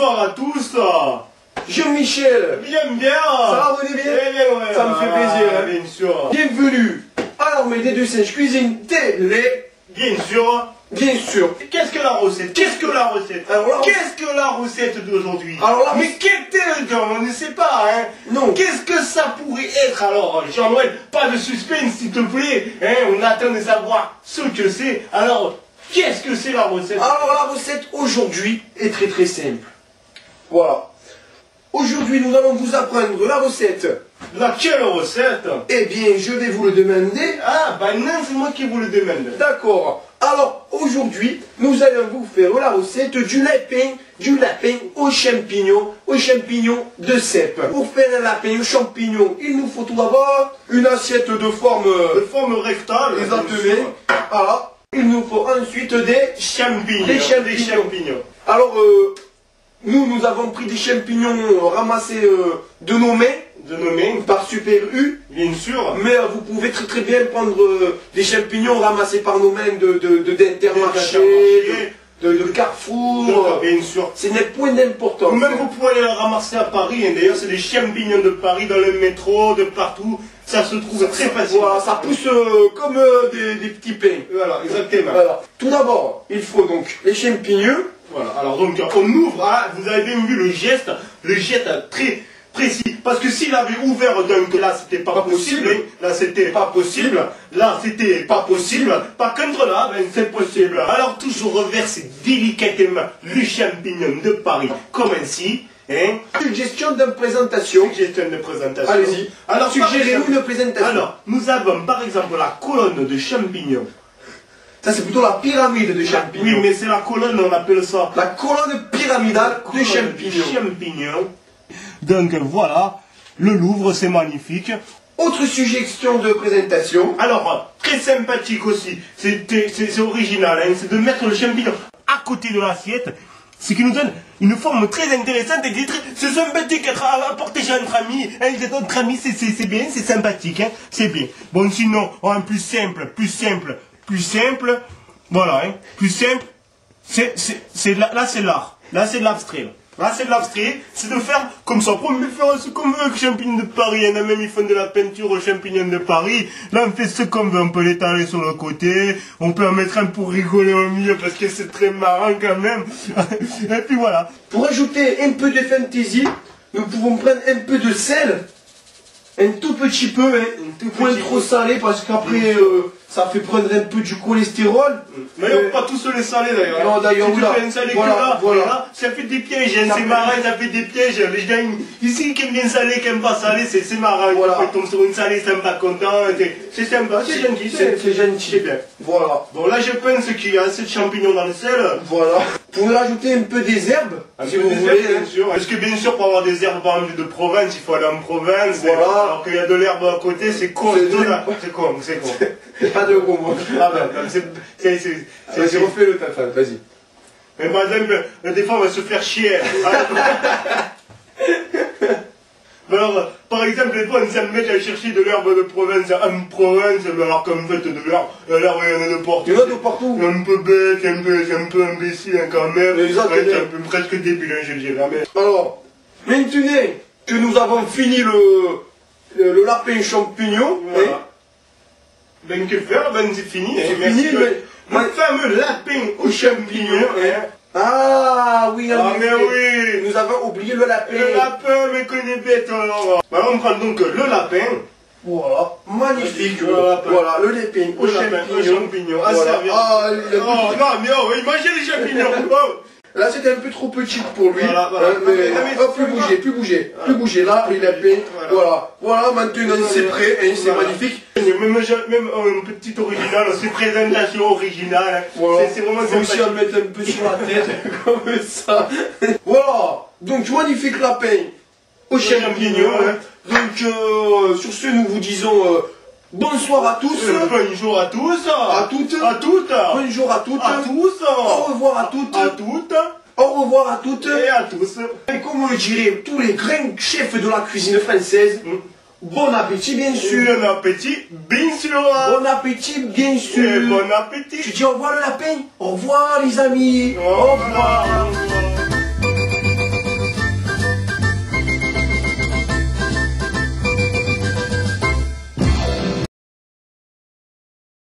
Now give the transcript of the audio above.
bonsoir à tous. Jean-Michel. Bien. Ça va, vous allez bien? Ouais. Ça me fait plaisir. Hein. Bien sûr. Bienvenue à l'armée des Singes Cuisine télé. Bien sûr. Bien sûr. Qu'est-ce que la recette? Alors là, Qu'est-ce que la recette d'aujourd'hui? Alors là, mais quel est le temps? On ne sait pas, hein? Non. Qu'est-ce que ça pourrait être alors, Jean-Noël? Pas de suspense, s'il te plaît. Hein? On attend de savoir ce que c'est. Alors, qu'est-ce que c'est la recette? Alors la recette aujourd'hui est très simple. Voilà. Aujourd'hui, nous allons vous apprendre la recette. Laquelle recette? Eh bien, je vais vous le demander. Ah, ben non, c'est moi qui vous le demande. D'accord. Alors, aujourd'hui, nous allons vous faire la recette du lapin aux champignons de cèpe. Pour faire un lapin aux champignons, il nous faut tout d'abord une assiette de forme rectale. Exactement. Voilà. Il nous faut ensuite des champignons. Alors, nous avons pris des champignons ramassés de nos mains. Par Super U. Bien sûr. Mais vous pouvez très bien prendre des champignons ramassés par nos mains d'Intermarché, de Carrefour. Bien sûr. C'est un point d'importance. Ou même vous pouvez les ramasser à Paris. Hein. D'ailleurs, c'est des champignons de Paris dans le métro, de partout. Ça se trouve très facilement. Voilà, ça pousse comme des petits pains. Voilà, exactement. Voilà. Tout d'abord, il faut donc les champignons. Voilà, alors donc on ouvre, hein. Vous avez bien vu le geste très précis. Parce que s'il avait ouvert donc là c'était pas possible, hein. Là c'était pas possible, là c'était pas possible, par contre là ben, c'est possible. Alors toujours reverser délicatement le champignon de Paris comme ainsi. Hein. Suggestion de présentation. Allez-y. Alors suggérez-nous une présentation. Alors nous avons par exemple la colonne de champignons. Ça c'est plutôt la pyramide de champignons. Oui, mais c'est la colonne, on appelle ça. La colonne pyramidale de champignons. Donc voilà, le Louvre c'est magnifique. Autre suggestion de présentation. Alors, très sympathique aussi, c'est original, hein, c'est de mettre le champignon à côté de l'assiette. Ce qui nous donne une forme très intéressante et c'est sympathique à porter chez entre amis. Hein, entre amis, c'est bien, c'est sympathique, hein, c'est bien. Bon, sinon, en plus simple, voilà, hein, plus simple, là c'est l'art, là c'est de l'abstrait. Là c'est de l'abstrait, c'est de faire comme ça, on peut faire ce qu'on veut avec les champignons de Paris, il y en a même ils font de la peinture aux champignons de Paris, là on fait ce qu'on veut, on peut l'étaler sur le côté, on peut en mettre un pour rigoler au milieu parce que c'est très marrant quand même, et puis voilà. Pour ajouter un peu de fantaisie, nous pouvons prendre un peu de sel, un tout petit peu, hein, point trop salé parce qu'après ça fait prendre un peu du cholestérol. Mais pas tous les salés d'ailleurs. Non, d'ailleurs, si tu fais un salé voilà. Là, ça fait des pièges, hein, c'est marrant, ça fait des pièges. Les gens ici qui aiment bien salé, qui n'aiment pas salé, c'est marrant. Voilà. Ils tombent sur une salée, ils sont pas contents, c'est sympa, c'est gentil. C'est gentil. C'est bien. Voilà. Bon là je pense qu'il y a assez de champignons dans le sel. Voilà. Vous pouvez rajouter un peu des herbes, si vous voulez. Bien sûr. Parce que bien sûr pour avoir des herbes par exemple de province, il faut aller en province. Voilà. Alors qu'il y a de l'herbe à côté, c'est con. C'est con. Pas de gros mots. Ah ben, Vas-y, refais-le, ta femme, vas-y. Mais par exemple, des fois, on va se faire chier. Alors, par exemple, des fois, on s'amène à chercher de l'herbe de province en province, alors qu'en fait, de l'herbe, il y en a de partout. Il y en a de partout. Un peu bête, un peu imbécile hein, quand même. Exactement. Ouais, un peu presque débile, hein, je le dirais. Mais... Alors, maintenant que nous avons fini le lapin champignon, voilà. hein, Ben que faire, ben c'est fini. C'est fini, mais... Le fameux lapin aux champignons, hein. Ah oui, mais oui. Nous avons oublié le lapin. Le lapin, mais qu'on est bête alors. Alors on prend donc le lapin. Voilà, magnifique. Voilà, le lapin aux champignons. À voilà. servir. Ah, non, mais oh, il mangeait les champignons. Oh. Là, c'était un peu trop petit pour lui. Voilà. Plus bouger. Là, les lapins. Voilà, maintenant c'est prêt, hein, c'est magnifique. Même une petite originale, c'est présentation originale. Voilà. C'est vraiment faut aussi en mettre un peu sur la tête, comme ça. Voilà, donc magnifique lapin aux champignons. Hein. Donc, sur ce, nous vous disons bonsoir à tous. Bonjour à tous. À toutes. Bonjour à toutes. À tous. Au revoir à toutes. À toutes. Au revoir à toutes. Et à tous. Et comme le diraient tous les grands chefs de la cuisine française, bon appétit bien sûr. Bon appétit bien sûr. Bon appétit bien sûr. Et bon appétit. Tu dis au revoir le lapin. Au revoir les amis. Au revoir.